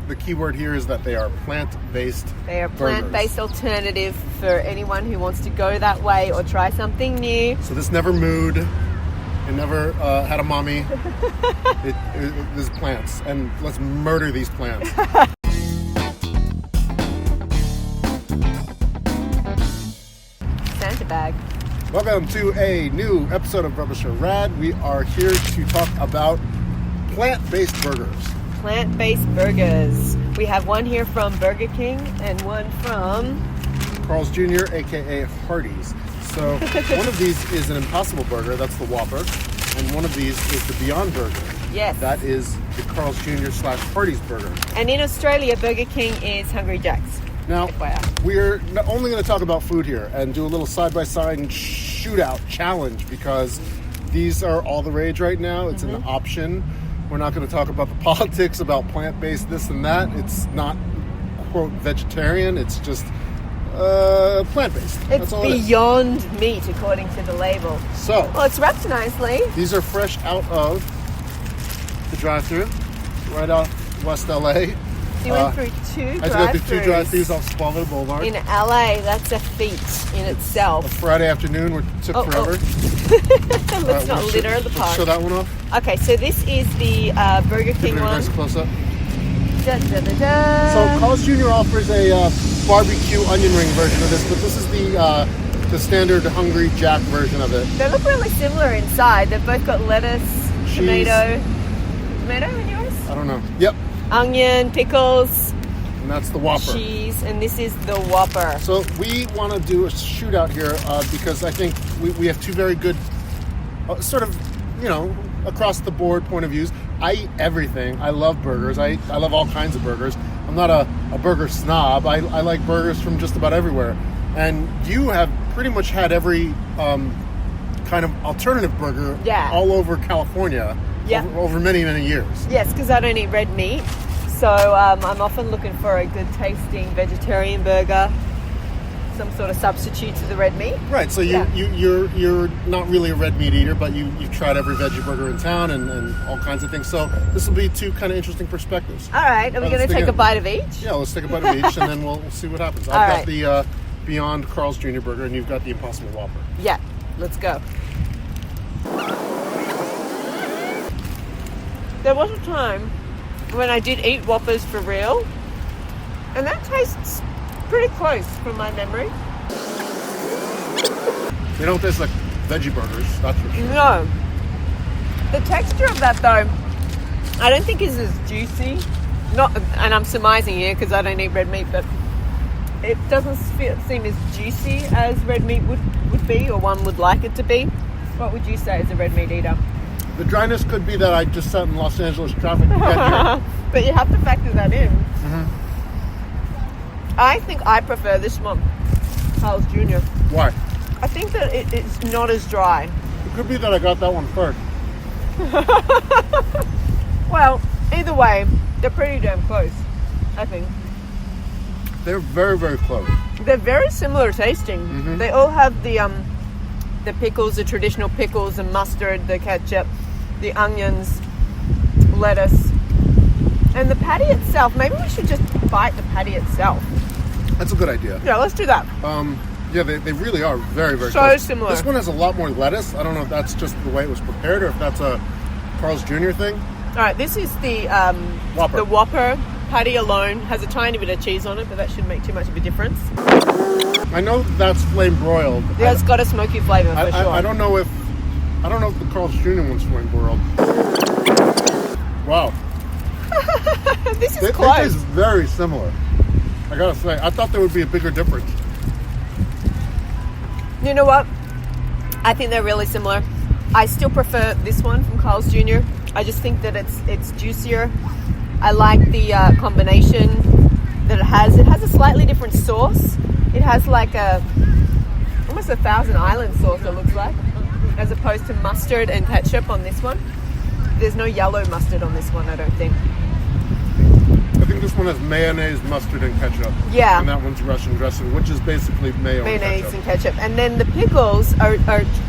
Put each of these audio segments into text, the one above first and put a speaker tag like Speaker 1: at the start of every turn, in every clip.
Speaker 1: the key word here is that they are plant-based.
Speaker 2: They are
Speaker 1: burgers.
Speaker 2: plant-based alternative for anyone who wants to go that way or try something new.
Speaker 1: So this never mooed. It never had a mommy. It is plants, and let's murder these plants.
Speaker 2: Santa bag.
Speaker 1: Welcome to a new episode of Rubbish or Rad. We are here to talk about plant-based burgers.
Speaker 2: Plant-based burgers. We have one here from Burger King and one from...
Speaker 1: Carl's Jr., aka Hardee's. So one of these is an Impossible Burger, that's the Whopper, and one of these is the Beyond Burger.
Speaker 2: Yes.
Speaker 1: That is the Carl's Jr. / Hardee's Burger.
Speaker 2: And in Australia, Burger King is Hungry Jack's.
Speaker 1: Now,
Speaker 2: FYI.
Speaker 1: we're not only going to talk about food here and do a little side-by-side shootout challenge because these are all the rage right now. It's an option. We're not going to talk about the politics, about plant-based this and that. It's not, quote, vegetarian. It's just plant-based.
Speaker 2: It's beyond meat, according to the label.
Speaker 1: So,
Speaker 2: well, it's wrapped nicely.
Speaker 1: These are fresh out of the drive-thru, right off West LA.
Speaker 2: So you went through two drive-thrus.
Speaker 1: I had to go through 2 drive-thrus off Spalding Boulevard.
Speaker 2: In LA, that's a feat in itself.
Speaker 1: A Friday afternoon, which took forever.
Speaker 2: Let's not litter the
Speaker 1: Let's
Speaker 2: park.
Speaker 1: show that one off.
Speaker 2: Okay, so this is the Burger King
Speaker 1: Give it a
Speaker 2: one.
Speaker 1: nice close-up.
Speaker 2: Da, da, da, da.
Speaker 1: So Carl's Jr. offers a barbecue onion ring version of this, but this is the standard Hungry Jack version of it.
Speaker 2: They look really similar inside. They've both got lettuce,
Speaker 1: Cheese.
Speaker 2: tomato in yours?
Speaker 1: I don't know. Yep.
Speaker 2: Onion, pickles,
Speaker 1: And that's the Whopper.
Speaker 2: cheese, and this is the Whopper.
Speaker 1: So we want to do a shootout here because I think we have two very good, sort of, across the board point of views. I eat everything. I love burgers. I love all kinds of burgers. I'm not a burger snob. I like burgers from just about everywhere. And you have pretty much had every kind of alternative burger all over California over many, many years.
Speaker 2: Yes, because I don't eat red meat. So I'm often looking for a good tasting vegetarian burger, some sort of substitute to the red meat.
Speaker 1: Right, so you're not really a red meat eater, but you've tried every veggie burger in town and all kinds of things. So this will be two kind of interesting perspectives.
Speaker 2: All right, are we going to take a bite of each?
Speaker 1: Yeah, let's take a bite of each, and then we'll see what happens. I've got the Beyond Carl's Jr. Burger, and you've got the Impossible Whopper.
Speaker 2: Yeah, let's go. There was a time when I did eat Whoppers for real, and that tastes pretty close from my memory.
Speaker 1: They don't taste like veggie burgers, that's for sure.
Speaker 2: No. The texture of that, though, I don't think is as juicy. And I'm surmising here because I don't eat red meat, but it doesn't seem as juicy as red meat would be, or one would like it to be. What would you say as a red meat eater?
Speaker 1: The dryness could be that I just sat in Los Angeles traffic to get here.
Speaker 2: But you have to factor that in. I think I prefer this one, Carl's Jr.
Speaker 1: Why?
Speaker 2: I think that it's not as dry.
Speaker 1: It could be that I got that one first.
Speaker 2: Well, either way, they're pretty damn close, I think.
Speaker 1: They're very, very close.
Speaker 2: They're very similar tasting. They all have the pickles, the traditional pickles, the mustard, the ketchup, the onions, lettuce, and the patty itself. Maybe we should just bite the patty itself.
Speaker 1: That's a good idea.
Speaker 2: Yeah, let's do that.
Speaker 1: Yeah, they really are very, very
Speaker 2: So
Speaker 1: close.
Speaker 2: similar.
Speaker 1: This one has a lot more lettuce. I don't know if that's just the way it was prepared or if that's a Carl's Jr. thing.
Speaker 2: All right, this is the
Speaker 1: Whopper.
Speaker 2: The Whopper. Patty alone has a tiny bit of cheese on it, but that shouldn't make too much of a difference.
Speaker 1: I know that's flame broiled.
Speaker 2: Yeah, it's got a smoky flavor for sure.
Speaker 1: I don't know if the Carl's Jr. one's flame broiled. Wow.
Speaker 2: This is
Speaker 1: They
Speaker 2: close.
Speaker 1: taste very similar. I gotta say, I thought there would be a bigger difference.
Speaker 2: You know what? I think they're really similar. I still prefer this one from Carl's Jr. I just think that it's juicier. I like the combination that it has. It has a slightly different sauce. It has like almost a Thousand Island sauce, it looks like, as opposed to mustard and ketchup on this one. There's no yellow mustard on this one, I don't think.
Speaker 1: I think this one has mayonnaise, mustard, and ketchup.
Speaker 2: Yeah.
Speaker 1: And that one's Russian dressing, which is basically
Speaker 2: Mayonnaise and ketchup. And then the pickles are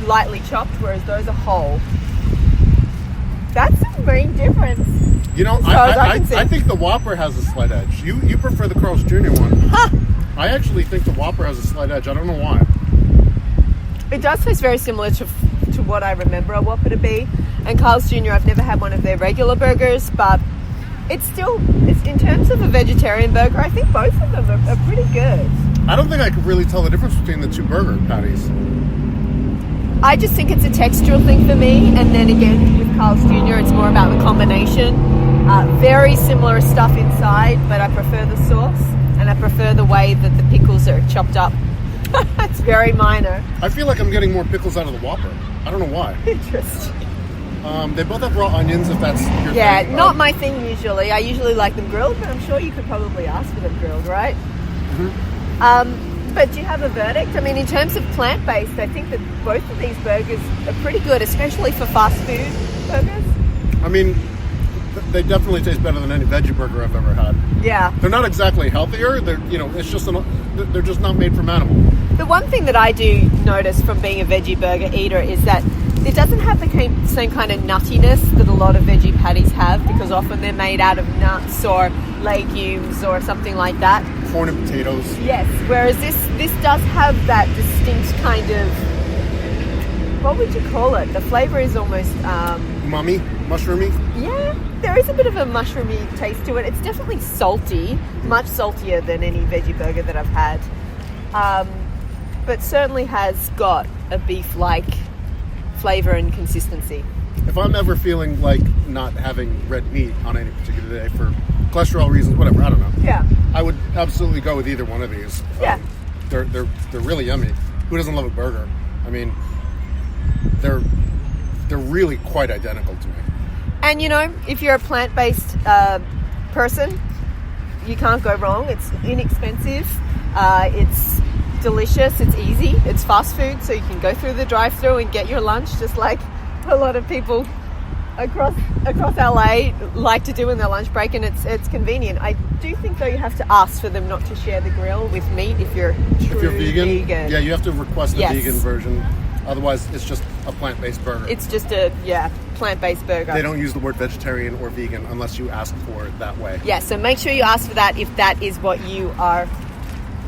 Speaker 2: lightly chopped, whereas those are whole. That's the main difference.
Speaker 1: You know,
Speaker 2: far as I can see.
Speaker 1: I think the Whopper has a slight edge. You prefer the Carl's Jr. one. I actually think the Whopper has a slight edge. I don't know why.
Speaker 2: It does taste very similar to what I remember a Whopper to be. And Carl's Jr., I've never had one of their regular burgers, but it's in terms of a vegetarian burger, I think both of them are pretty good.
Speaker 1: I don't think I could really tell the difference between the two burger patties.
Speaker 2: I just think it's a textural thing for me, and then again with Carl's Jr. it's more about the combination. Very similar stuff inside, but I prefer the sauce, and I prefer the way that the pickles are chopped up. It's very minor.
Speaker 1: I feel like I'm getting more pickles out of the Whopper. I don't know why.
Speaker 2: Interesting.
Speaker 1: They both have raw onions, if that's your
Speaker 2: Yeah,
Speaker 1: thing.
Speaker 2: not my thing usually. I usually like them grilled, but I'm sure you could probably ask for them grilled, right? But do you have a verdict? I mean, in terms of plant-based, I think that both of these burgers are pretty good, especially for fast food burgers.
Speaker 1: I mean, they definitely taste better than any veggie burger I've ever had.
Speaker 2: Yeah.
Speaker 1: They're not exactly healthier. They're, it's just they're just not made from animal.
Speaker 2: The one thing that I do notice from being a veggie burger eater is that it doesn't have the same kind of nuttiness that a lot of veggie patties have, because often they're made out of nuts or legumes or something like that.
Speaker 1: Corn and potatoes.
Speaker 2: Yes, whereas this does have that distinct kind of, what would you call it? The flavour is almost...
Speaker 1: Umami? Mushroomy?
Speaker 2: Yeah, there is a bit of a mushroomy taste to it. It's definitely salty, much saltier than any veggie burger that I've had. But certainly has got a beef-like flavour and consistency.
Speaker 1: If I'm ever feeling like not having red meat on any particular day for cholesterol reasons, whatever, I don't know.
Speaker 2: Yeah.
Speaker 1: I would absolutely go with either one of these.
Speaker 2: Yeah.
Speaker 1: They're really yummy. Who doesn't love a burger? I mean, they're really quite identical to me.
Speaker 2: And if you're a plant-based person, you can't go wrong. It's inexpensive. It's delicious. It's easy. It's fast food, so you can go through the drive-thru and get your lunch, just like a lot of people across LA like to do in their lunch break, and it's convenient. I do think though you have to ask for them not to share the grill with meat if you're vegan.
Speaker 1: Yeah, you have to request the
Speaker 2: Yes.
Speaker 1: vegan version. Otherwise, it's just a plant-based burger.
Speaker 2: It's just a plant-based burger.
Speaker 1: They don't use the word vegetarian or vegan unless you ask for it that way.
Speaker 2: Yeah, so make sure you ask for that if that is what you are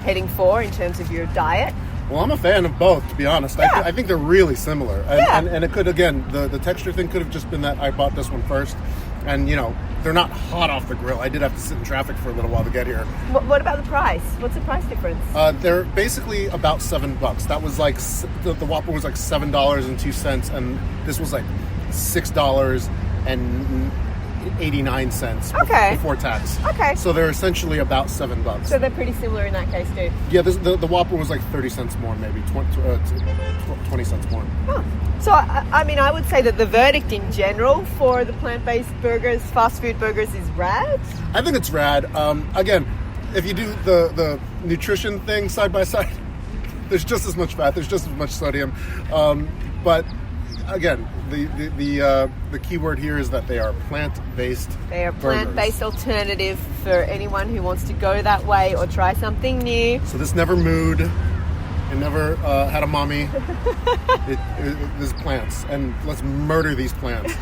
Speaker 2: heading for in terms of your diet.
Speaker 1: Well, I'm a fan of both, to be honest.
Speaker 2: Yeah.
Speaker 1: I think they're really similar. And,
Speaker 2: Yeah.
Speaker 1: and it could, again, the texture thing could have just been that I bought this one first. And, they're not hot off the grill. I did have to sit in traffic for a little while to get here.
Speaker 2: What about the price? What's the price difference?
Speaker 1: They're basically about $7. That was like, the Whopper was like $7.02, and this was like $6.89
Speaker 2: Okay.
Speaker 1: before tax.
Speaker 2: Okay.
Speaker 1: So they're essentially about $7.
Speaker 2: So they're pretty similar in that case too.
Speaker 1: Yeah, the Whopper was like 30 cents more, maybe 20 cents more.
Speaker 2: Huh. So, I mean, I would say that the verdict in general for the plant-based burgers, fast food burgers, is rad.
Speaker 1: I think it's rad. Again, if you do the nutrition thing side by side, there's just as much fat, there's just as much sodium. But again, the key word here is that they are plant-based.
Speaker 2: They are
Speaker 1: burgers.
Speaker 2: plant-based alternative for anyone who wants to go that way or try something new.
Speaker 1: So this never mooed. It never had a mommy. It is plants, and let's murder these plants.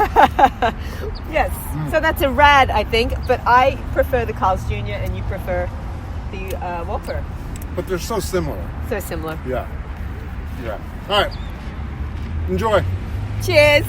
Speaker 2: Yes. So that's a rad, I think. But I prefer the Carl's Jr. and you prefer the Whopper.
Speaker 1: But they're so similar.
Speaker 2: So similar.
Speaker 1: Yeah. All right. Enjoy.
Speaker 2: Cheers.